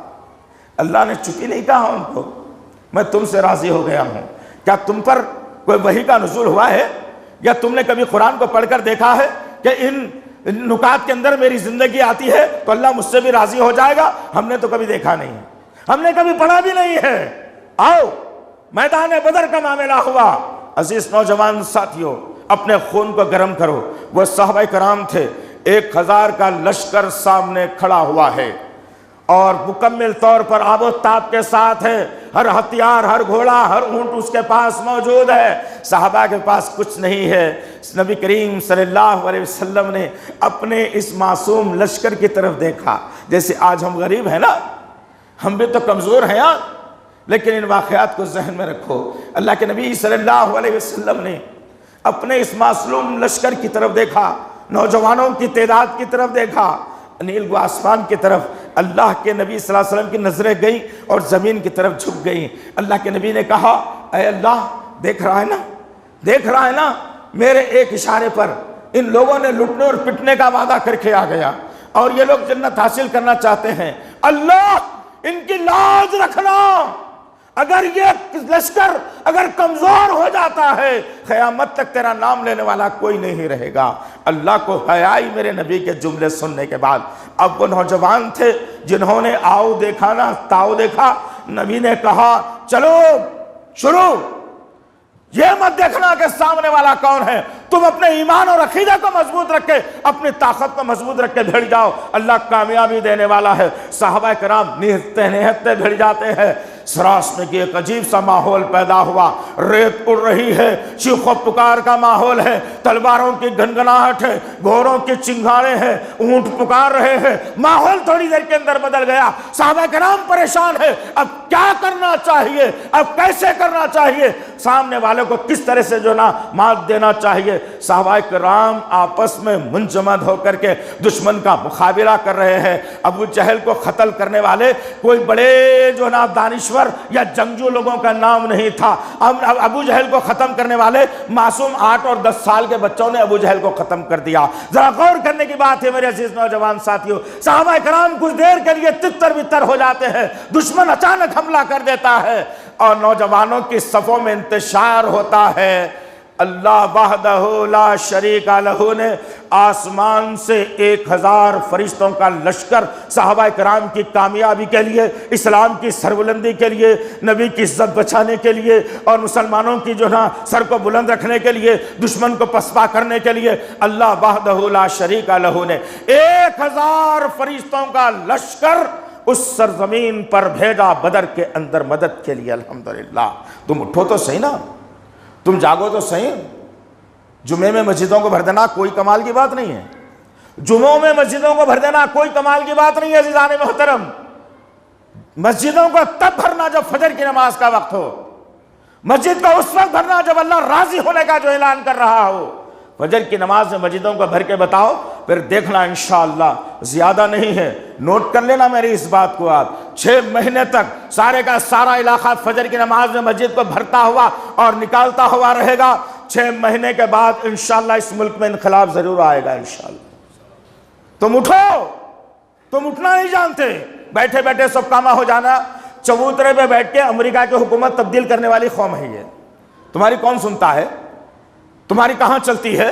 اللہ نے چپی نہیں کہا ان کو، میں تم سے راضی ہو گیا ہوں۔ کیا تم پر کوئی وحی کا نزول ہوا ہے؟ یا تم نے کبھی قرآن کو پڑھ کر دیکھا ہے کہ ان نکات کے اندر میری زندگی آتی ہے تو اللہ مجھ سے بھی راضی ہو جائے گا؟ ہم نے تو کبھی دیکھا نہیں ہے، ہم نے کبھی پڑھا بھی نہیں ہے۔ آؤ میدان بدر کا معاملہ ہوا، عزیز نوجوان ساتھیوں، اپنے خون کو گرم کرو۔ وہ صحابہ کرام تھے، 1000 کا لشکر سامنے کھڑا ہوا ہے اور مکمل طور پر آب و تاب کے ساتھ ہے، ہر ہتھیار، ہر گھوڑا، ہر اونٹ اس کے پاس موجود ہے۔ صحابہ کے پاس کچھ نہیں ہے۔ نبی کریم صلی اللہ علیہ وسلم نے اپنے اس معصوم لشکر کی طرف دیکھا۔ جیسے آج ہم غریب ہیں نا، ہم بھی تو کمزور ہیں یار، لیکن ان واقعات کو ذہن میں رکھو۔ اللہ کے نبی صلی اللہ علیہ وسلم نے اپنے اس معصوم لشکر کی طرف دیکھا، نوجوانوں کی تعداد کی طرف دیکھا، نیل و آسمان کی طرف اللہ کے نبی صلی اللہ علیہ وسلم کی نظریں گئیں اور زمین کی طرف جھک گئیں۔ اللہ کے نبی نے کہا، اے اللہ، دیکھ رہا ہے نا، دیکھ رہا ہے نا، میرے ایک اشارے پر ان لوگوں نے لٹنے اور پٹنے کا وعدہ کر کے آ گیا اور یہ لوگ جنت حاصل کرنا چاہتے ہیں۔ اللہ ان کی لاج رکھنا، اگر یہ لشکر اگر کمزور ہو جاتا ہے، قیامت تک تیرا نام لینے والا کوئی نہیں رہے گا۔ اللہ کو حیائی میرے نبی کے جملے سننے کے بعد۔ اب وہ نوجوان تھے جنہوں نے آؤ دیکھا نا تاؤ دیکھا، نبی نے کہا چلو شروع۔ یہ مت دیکھنا کہ سامنے والا کون ہے، تم اپنے ایمان اور عقیدہ کو مضبوط رکھ کے، اپنی طاقت کو مضبوط رکھ کے بھیڑ جاؤ، اللہ کامیابی دینے والا ہے۔ صحابہ کرام نہتے نہتے بھیڑ جاتے ہیں۔ سراس میں کی ایک عجیب سا ماحول پیدا ہوا، ریت اڑ رہی ہے، چیخ و پکار کا ماحول ہے، تلواروں کی گھنگھناہٹ ہے، گھوڑوں کی چنگھاڑیں ہیں، اونٹ پکار رہے ہیں۔ ماحول تھوڑی دیر کے اندر بدل گیا۔ صحابہ کرام پریشان ہے، اب کیا کرنا چاہیے، اب کیسے کرنا چاہیے، سامنے والے کو کس طرح سے جو نا مات دینا چاہیے۔ صحابہ کرام آپس میں منجمد ہو کر کے دشمن کا مقابلہ کر رہے ہیں۔ ابو جہل کو قتل کرنے والے کوئی بڑے جو نا دانشور یا جنگجو لوگوں کا نام نہیں تھا۔ ابو جہل کو ختم کرنے والے معصوم 8 اور 10 سال کے بچوں نے ابو جہل کو ختم کر دیا۔ ذرا غور کرنے کی بات ہے میرے عزیز نوجوان ساتھیوں، صحابہ کرام کچھ دیر کے لیے تتر بتر ہو جاتے ہیں، دشمن اچانک حملہ کر دیتا ہے اور نوجوانوں کی صفوں میں انتشار ہوتا ہے۔ اللہ وحدہ لا شریک لہ نے آسمان سے 1000 فرشتوں کا لشکر صحابہ کرام کی کامیابی کے لیے، اسلام کی سربلندی کے لیے، نبی کی عزت بچانے کے لیے اور مسلمانوں کی جو نا سر کو بلند رکھنے کے لیے، دشمن کو پسپا کرنے کے لیے اللہ وحدہ لا شریک لہ نے 1000 فرشتوں کا لشکر اس سرزمین پر بھیجا بدر کے اندر مدد کے لیے۔ الحمدللہ۔ تم اٹھو تو صحیح نا، تم جاگو تو صحیح. جمعے میں مسجدوں کو بھر دینا کوئی کمال کی بات نہیں ہے. جمعوں میں مسجدوں کو بھر دینا کوئی کمال کی بات نہیں ہے عزیزان محترم. مسجدوں کو تب بھرنا جب فجر کی نماز کا وقت ہو. مسجد کو اس وقت بھرنا جب اللہ راضی ہونے کا جو اعلان کر رہا ہو. فجر کی نماز میں مسجدوں کو بھر کے بتاؤ, پھر دیکھنا انشاءاللہ زیادہ نہیں ہے. نوٹ کر لینا میری اس بات کو آپ. 6 مہینے تک سارے کا سارا علاقہ فجر کی نماز میں مسجد کو بھرتا ہوا اور نکالتا ہوا رہے گا. 6 مہینے کے بعد انشاءاللہ اس ملک میں انقلاب ضرور آئے گا انشاءاللہ. تم اٹھو. تم اٹھنا نہیں جانتے, بیٹھے بیٹھے سب کامہ ہو جانا. چبوترے پہ بیٹھ کے امریکہ کی حکومت تبدیل کرنے والی قوم ہے یہ. تمہاری کون سنتا ہے؟ تمہاری کہاں چلتی ہے؟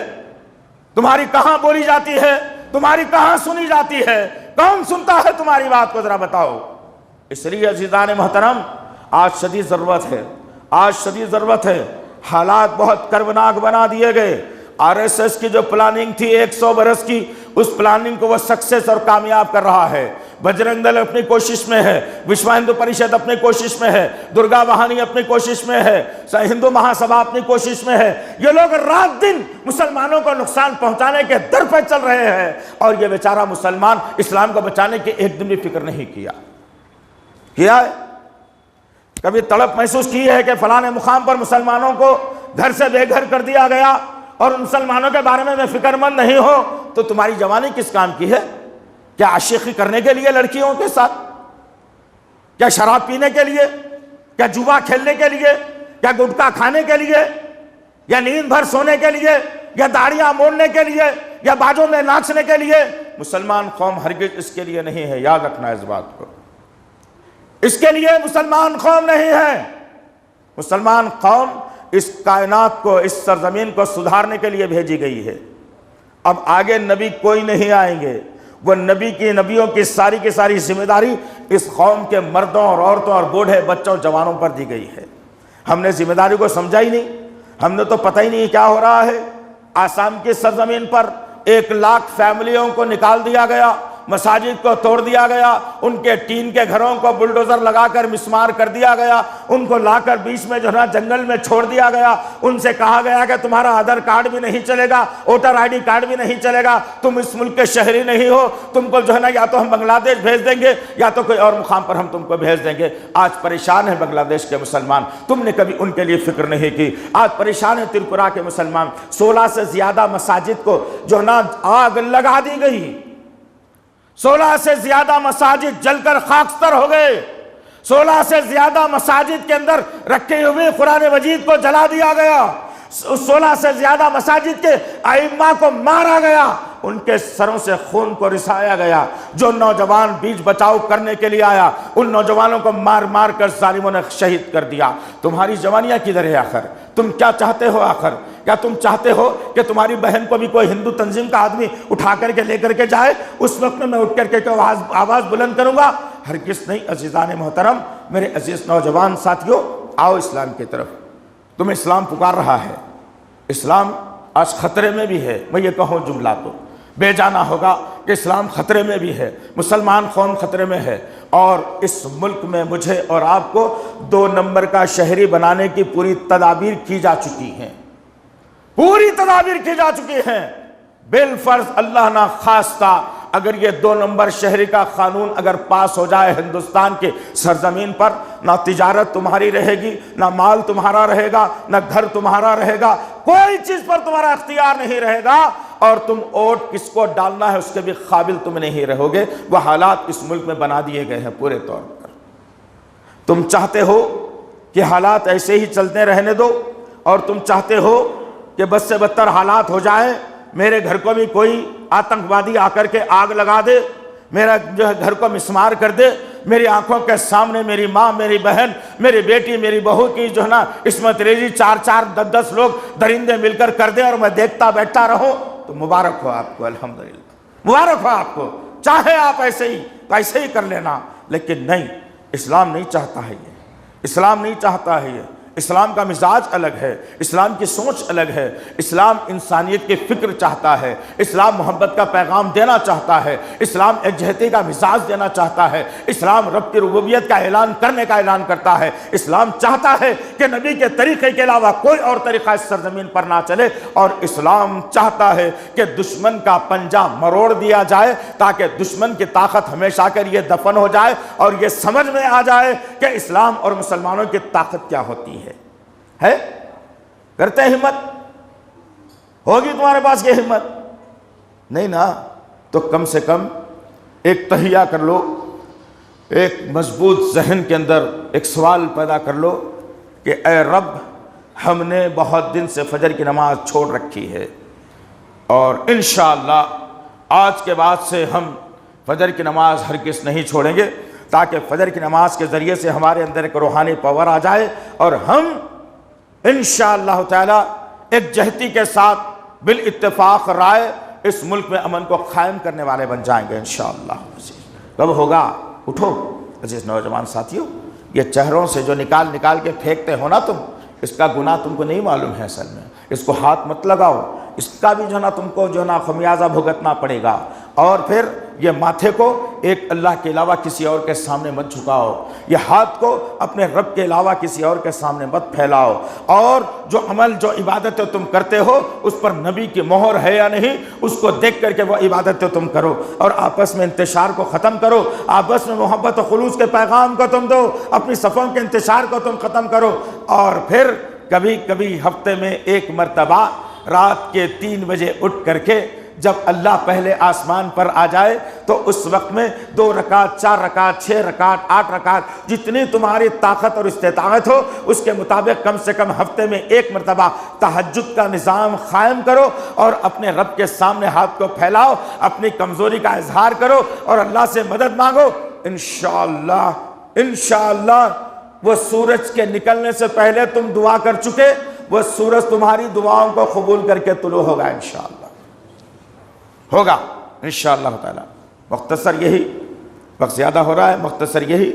تمہاری کہاں بولی جاتی ہے؟ تمہاری کہاں سنی جاتی ہے؟ کون سنتا ہے تمہاری بات کو؟ ذرا بتاؤ. اس لیے عزیزان محترم آج شدید ضرورت ہے. آج شدید ضرورت ہے. حالات بہت کربناک بنا دیے گئے. آر ایس ایس کی جو پلاننگ تھی 100 برس کی, اس پلاننگ کو وہ سکسیس اور کامیاب کر رہا ہے. بجرنگ دل اپنی کوشش میں ہے, وشو ہندو پریشد اپنی کوشش میں ہے, درگا واہنی اپنی کوشش میں ہے, ہندو مہا سبھا اپنی کوشش میں ہے. یہ لوگ رات دن مسلمانوں کو نقصان پہنچانے کے در پہ چل رہے ہیں, اور یہ بیچارہ مسلمان اسلام کو بچانے کی ایک دن بھی فکر نہیں کیا ہے. کبھی تڑپ محسوس کی ہے کہ فلاں مقام پر مسلمانوں کو گھر سے بے گھر کر دیا گیا اور مسلمانوں کے بارے میں فکر مند نہیں ہو؟ تو تمہاری جوانی کس کام کی ہے؟ کیا عاشقی کرنے کے لیے لڑکیوں کے ساتھ؟ کیا شراب پینے کے لیے؟ کیا جوا کھیلنے کے لیے؟ کیا گٹکا کھانے کے لیے؟ یا نیند بھر سونے کے لیے؟ یا داڑیاں موڑنے کے لیے؟ یا باجوں میں ناچنے کے لیے؟ مسلمان قوم ہرگز اس کے لیے نہیں ہے. یاد رکھنا اس بات کو. اس کے لیے مسلمان قوم نہیں ہے. مسلمان قوم اس کائنات کو, اس سرزمین کو سدھارنے کے لیے بھیجی گئی ہے. اب آگے نبی کوئی نہیں آئیں گے. وہ نبیوں کی ساری ذمہ داری اس قوم کے مردوں اور عورتوں اور بوڑھے بچوں اور جوانوں پر دی گئی ہے. ہم نے ذمہ داری کو سمجھا ہی نہیں. ہم نے تو پتہ ہی نہیں کیا ہو رہا ہے. آسام کی سرزمین پر 1 لاکھ فیملیوں کو نکال دیا گیا, مساجد کو توڑ دیا گیا, ان کے ٹین کے گھروں کو بلڈوزر لگا کر مسمار کر دیا گیا, ان کو لا کر بیچ میں جو ہے جنگل میں چھوڑ دیا گیا. ان سے کہا گیا کہ تمہارا آدھار کارڈ بھی نہیں چلے گا, ووٹر آئی ڈی کارڈ بھی نہیں چلے گا, تم اس ملک کے شہری نہیں ہو, تم کو جو ہے نا یا تو ہم بنگلہ دیش بھیج دیں گے یا تو کوئی اور مقام پر ہم تم کو بھیج دیں گے. آج پریشان ہے بنگلہ دیش کے مسلمان, تم نے کبھی ان کے لیے فکر نہیں کی. آج پریشان ہے تریپورہ کے مسلمان. 16 سے زیادہ مساجد کو جو ہے نا آگ لگا دی گئی. 16 سے زیادہ مساجد جل کر خاکستر ہو گئے. 16 سے زیادہ مساجد کے اندر رکھے ہوئے قرآن مجید کو جلا دیا گیا. 16 سے زیادہ مساجد کے ائمہ کو مارا گیا, ان کے سروں سے خون کو رسایا گیا. جو نوجوان بیچ بچاؤ کرنے کے لیے آیا, ان نوجوانوں کو مار مار کر ظالموں نے شہید کر دیا. تمہاری جوانیاں کدھر ہے آخر؟ تم کیا چاہتے ہو آخر؟ کیا تم چاہتے ہو کہ تمہاری بہن کو بھی کوئی ہندو تنظیم کا آدمی اٹھا کر کے لے کر کے جائے؟ اس وقت میں اٹھ کر کے آواز بلند کروں گا؟ ہرگز نہیں. عزیزان محترم, میرے عزیز نوجوان ساتھیوں, آؤ اسلام کی طرف. تمہیں اسلام پکار رہا ہے. اسلام آج خطرے میں بھی ہے. میں یہ کہوں جملہ تو بے جانا ہوگا کہ اسلام خطرے میں بھی ہے, مسلمان قوم خطرے میں ہے. اور اس ملک میں مجھے اور آپ کو 2 نمبر کا شہری بنانے کی پوری تدابیر کی جا چکی ہیں. پوری تدابیر کی جا چکی ہیں. بالفرض اللہ نہ خواستہ اگر یہ 2 نمبر شہری کا قانون اگر پاس ہو جائے ہندوستان کے سرزمین پر, نہ تجارت تمہاری رہے گی, نہ مال تمہارا رہے گا, نہ گھر تمہارا رہے گا, کوئی چیز پر تمہارا اختیار نہیں رہے گا, اور تم ووٹ کس کو ڈالنا ہے اس کے بھی قابل تم نہیں رہو گے. وہ حالات اس ملک میں بنا دیے گئے ہیں پورے طور پر. تم چاہتے ہو کہ حالات ایسے ہی چلتے رہنے دو, اور تم چاہتے ہو کہ بد سے بدتر حالات ہو جائیں, میرے گھر کو بھی کوئی آتنکوادی آ کر کے آگ لگا دے, میرا جو ہے گھر کو مسمار کر دے, میری آنکھوں کے سامنے میری ماں, میری بہن, میری بیٹی, میری بہو کی جو ہے نا عصمت ریزی 4-4 10-10 لوگ درندے مل کر دیں اور میں دیکھتا بیٹھتا رہوں, تو مبارک ہو آپ کو. الحمدللہ مبارک ہو آپ کو. چاہے آپ ایسے ہی کر لینا, لیکن نہیں, اسلام نہیں چاہتا ہے یہ. اسلام نہیں چاہتا ہے یہ. اسلام کا مزاج الگ ہے، اسلام کی سوچ الگ ہے، اسلام انسانیت کی فکر چاہتا ہے، اسلام محبت کا پیغام دینا چاہتا ہے، اسلام یکجہتی کا مزاج دینا چاہتا ہے، اسلام رب کی ربوبیت کا اعلان کرنے کا اعلان کرتا ہے، اسلام چاہتا ہے کہ نبی کے طریقے کے علاوہ کوئی اور طریقہ اس سرزمین پر نہ چلے، اور اسلام چاہتا ہے کہ دشمن کا پنجہ مروڑ دیا جائے تاکہ دشمن کی طاقت ہمیشہ کے لیے دفن ہو جائے اور یہ سمجھ میں آ جائے کہ اسلام اور مسلمانوں کی طاقت کیا ہوتی ہے؟ کرتے ہمت؟ ہوگی تمہارے پاس یہ ہمت؟ نہیں نا، تو کم سے کم ایک تہیہ کر لو، ایک مضبوط ذہن کے اندر ایک سوال پیدا کر لو کہ اے رب، ہم نے بہت دن سے فجر کی نماز چھوڑ رکھی ہے، اور انشاءاللہ آج کے بعد سے ہم فجر کی نماز ہرگز نہیں چھوڑیں گے، تاکہ فجر کی نماز کے ذریعے سے ہمارے اندر ایک روحانی پاور آ جائے اور ہم انشاءاللہ تعالی ایک جہتی کے ساتھ بالاتفاق رائے اس ملک میں امن کو قائم کرنے والے بن جائیں گے انشاءاللہ۔ کب ہوگا؟ اٹھو عزیز نوجوان ساتھیوں، یہ چہروں سے جو نکال کے پھینکتے ہو نا تم، اس کا گناہ تم کو نہیں معلوم ہے، اصل میں اس کو ہاتھ مت لگاؤ، اس کا بھی جو نا تم کو جو نا خمیازہ بھگتنا پڑے گا، اور پھر یہ ماتھے کو ایک اللہ کے علاوہ کسی اور کے سامنے مت جھکاؤ، یہ ہاتھ کو اپنے رب کے علاوہ کسی اور کے سامنے مت پھیلاؤ، اور جو عمل جو عبادتیں تم کرتے ہو اس پر نبی کی مہر ہے یا نہیں اس کو دیکھ کر کے وہ عبادتیں تم کرو، اور آپس میں انتشار کو ختم کرو، آپس میں محبت و خلوص کے پیغام کو تم دو، اپنی صفوں کے انتشار کو تم ختم کرو، اور پھر کبھی کبھی ہفتے میں ایک مرتبہ رات کے 3 بجے اٹھ کر کے جب اللہ پہلے آسمان پر آ جائے تو اس وقت میں 2 رکعت 4 رکعت 6 رکعت 8 رکعت جتنی تمہاری طاقت اور استطاعت ہو اس کے مطابق کم سے کم ہفتے میں ایک مرتبہ تہجد کا نظام قائم کرو، اور اپنے رب کے سامنے ہاتھ کو پھیلاؤ، اپنی کمزوری کا اظہار کرو اور اللہ سے مدد مانگو۔ انشاءاللہ وہ سورج کے نکلنے سے پہلے تم دعا کر چکے، وہ سورج تمہاری دعاؤں کو قبول کر کے طلوع ہوگا، انشاءاللہ ہوگا انشاءاللہ تعالی۔ مختصر یہی، وقت زیادہ ہو رہا ہے، مختصر یہی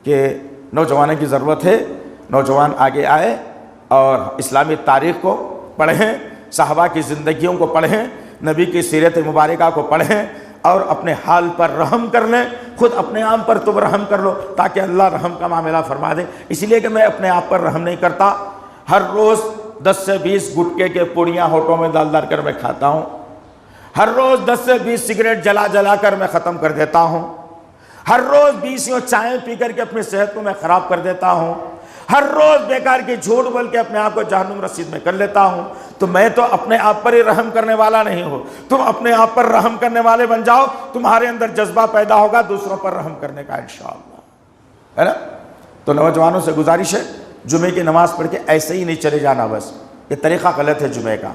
کہ نوجوانوں کی ضرورت ہے، نوجوان آگے آئے اور اسلامی تاریخ کو پڑھیں، صحابہ کی زندگیوں کو پڑھیں، نبی کی سیرت مبارکہ کو پڑھیں، اور اپنے حال پر رحم کر لیں، خود اپنے آپ پر تم رحم کر لو تاکہ اللہ رحم کا معاملہ فرما دے۔ اس لیے کہ میں اپنے آپ پر رحم نہیں کرتا، ہر روز 10 سے 20 گٹکے کے پوڑیاں ہوٹوں میں ڈال کر میں کھاتا ہوں، ہر روز 10 سے 20 سگریٹ جلا کر میں ختم کر دیتا ہوں، ہر روز 20 چائیں پی کر کے اپنی صحت کو میں خراب کر دیتا ہوں، ہر روز بیکار کی جھوٹ بول کے اپنے آپ کو جہنم رسید میں کر لیتا ہوں۔ تو میں تو اپنے آپ پر ہی رحم کرنے والا نہیں ہوں، تم اپنے آپ پر رحم کرنے والے بن جاؤ، تمہارے اندر جذبہ پیدا ہوگا دوسروں پر رحم کرنے کا انشاءاللہ، ہے نا؟ تو نوجوانوں سے گزارش ہے، جمعے کی نماز پڑھ کے ایسے ہی نہیں چلے جانا، بس یہ طریقہ غلط ہے جمعے کا۔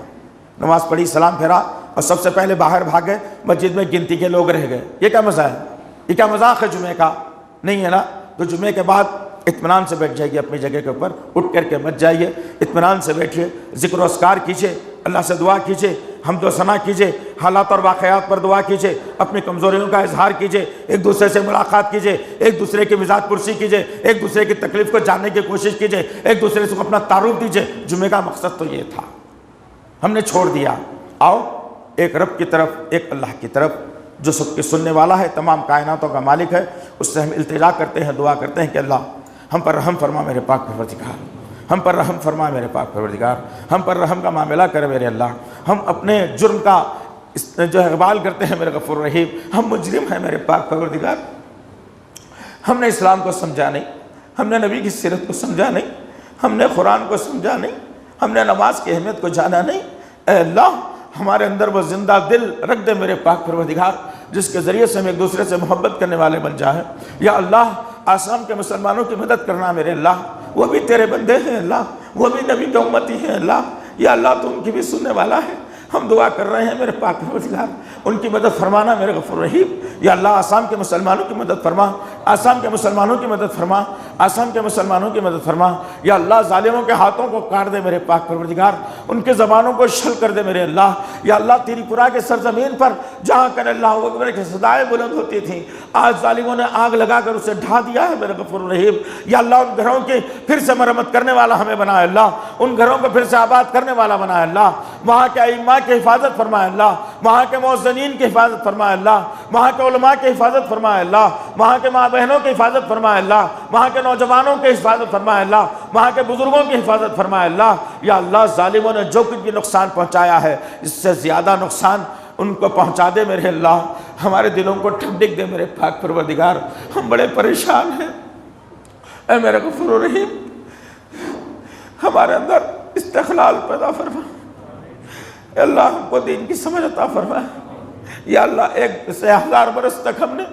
نماز پڑھی، سلام پھیرا اور سب سے پہلے باہر بھاگے، مسجد میں گنتی کے لوگ رہ گئے، یہ کیا مزہ ہے؟ یہ کیا مذاق ہے جمعے کا؟ نہیں ہے نا؟ تو جمعے کے بعد اطمینان سے بیٹھ جائیے اپنی جگہ کے اوپر، اٹھ کر کے مت جائیے، اطمینان سے بیٹھیے، ذکر و اذکار کیجیے، اللہ سے دعا کیجیے، حمد و ثنا کیجیے، حالات اور واقعات پر دعا کیجیے، اپنی کمزوریوں کا اظہار کیجیے، ایک دوسرے سے ملاقات کیجیے، ایک دوسرے کی مزاج پرسی کیجیے، ایک دوسرے کی تکلیف کو جاننے کی کوشش کیجیے، ایک دوسرے سے اپنا تعارف دیجیے۔ جمعے کا مقصد تو یہ تھا، ہم نے چھوڑ دیا۔ آؤ ایک رب کی طرف، ایک اللہ کی طرف جو سب کے سننے والا ہے، تمام کائناتوں کا مالک ہے، اس سے ہم التجا کرتے ہیں، دعا کرتے ہیں کہ اللہ ہم پر رحم فرما میرے پاک پروردگار، ہم پر رحم فرما میرے پاک پروردگار، ہم پر رحم کا معاملہ کرے میرے اللہ، ہم اپنے جرم کا جو اقبال کرتے ہیں میرے غفور رحیم، ہم مجرم ہیں میرے پاک پروردگار، ہم نے اسلام کو سمجھا نہیں، ہم نے نبی کی سیرت کو سمجھا نہیں، ہم نے قرآن کو سمجھا نہیں، ہم نے نماز کی اہمیت کو جانا نہیں۔ اے اللہ ہمارے اندر وہ زندہ دل رکھ دے میرے پاک پروردگار، جس کے ذریعے سے ہم ایک دوسرے سے محبت کرنے والے بن جائیں۔ یا اللہ آسام کے مسلمانوں کی مدد کرنا میرے اللہ، وہ بھی تیرے بندے ہیں اللہ، وہ بھی نبی کے امتی ہیں اللہ، یا اللہ تو ان کی بھی سننے والا ہے، ہم دعا کر رہے ہیں میرے پاک پروردگار، ان کی مدد فرمانا میرے غفور رحیم۔ یا اللہ آسام کے مسلمانوں کی مدد فرما، آسام کے مسلمانوں کی مدد فرما، آسام کے مسلمانوں کی مدد فرما۔ یا اللہ ظالموں کے ہاتھوں کو کاٹ دے میرے پاک پروردگار، ان کے زبانوں کو شل کر دے میرے اللہ۔ یا اللہ تیری پورا کے سرزمین پر جہاں کر اللہ اکبر کی صدائیں بلند ہوتی تھیں، آج ظالموں نے آگ لگا کر اسے ڈھا دیا ہے میرے غفور رحیم۔ یا اللہ ان گھروں کی پھر سے مرمت کرنے والا ہمیں بنا ہے اللہ، ان گھروں کو پھر سے آباد کرنے والا بنا ہے اللہ۔ وہاں کے ائمہ کی حفاظت فرمائے اللہ، وہاں کے مؤذنین کی حفاظت فرمائے اللہ، وہاں کے علماء کی حفاظت فرمائے اللہ، وہاں کے ماں بہنوں کی حفاظت فرمائے اللہ، وہاں کے نوجوانوں کی حفاظت فرمائے اللہ، وہاں کے بزرگوں کی حفاظت فرمائے اللہ۔ یا اللہ ظالموں نے جو کچھ بھی نقصان پہنچایا ہے اس سے زیادہ نقصان ان کو پہنچا دے میرے اللہ، ہمارے دلوں کو ٹھنڈک دے میرے پاک پروردگار، ہم بڑے پریشان ہیں، اے میرے غفور رحیم ہمارے اندر استقلال پیدا فرما، اے اللہ ہم کو دین کی سمجھ عطا فرما۔ یا اللہ 1000 برس تک ہم نے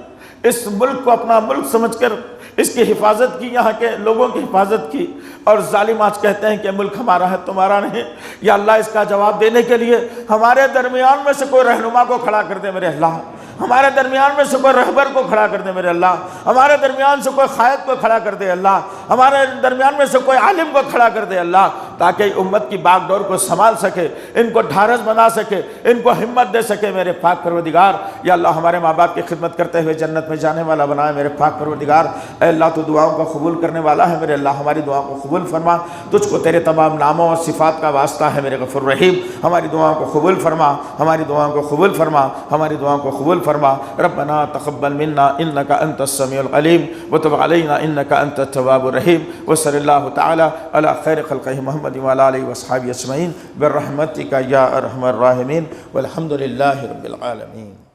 اس ملک کو اپنا ملک سمجھ کر اس کی حفاظت کی، یہاں کے لوگوں کی حفاظت کی، اور ظالم آج کہتے ہیں کہ ملک ہمارا ہے تمہارا نہیں۔ یا اللہ اس کا جواب دینے کے لیے ہمارے درمیان میں سے کوئی رہنما کو کھڑا کر دے میرے اللہ، ہمارے درمیان میں سے کوئی رہبر کو کھڑا کر دے میرے اللہ، ہمارے درمیان سے کوئی قائد کو کھڑا کر دے اللہ، ہمارے درمیان میں سے کوئی عالم کو کھڑا کر دے اللہ، تاکہ امت کی باغ ڈور کو سنبھال سکے، ان کو ڈھارس بنا سکے، ان کو ہمت دے سکے میرے پاک پروردگار۔ یا اللہ ہمارے ماں باپ کی خدمت کرتے ہوئے جنت میں جانے والا بنائے میرے پاک پروردگار۔ اے اللہ تو دعاؤں کو قبول کرنے والا ہے میرے اللہ، ہماری دعاؤں کو قبول فرما، تجھ کو تیرے تمام ناموں اور صفات کا واسطہ ہے میرے غفور رحیم، ہماری دعاؤں کو قبول فرما، ہماری دعاؤں کو قبول فرما، ہماری دعاؤں کو قبول فرما۔ ربنا تقبل منا انك انت السميع العليم وتب علينا انك انت التواب الرحيم، وصلى الله تعالى على خير خلقه محمد وعلى اله وصحبه اجمعين برحمتك يا ارحم الراحمين، والحمد لله رب العالمين۔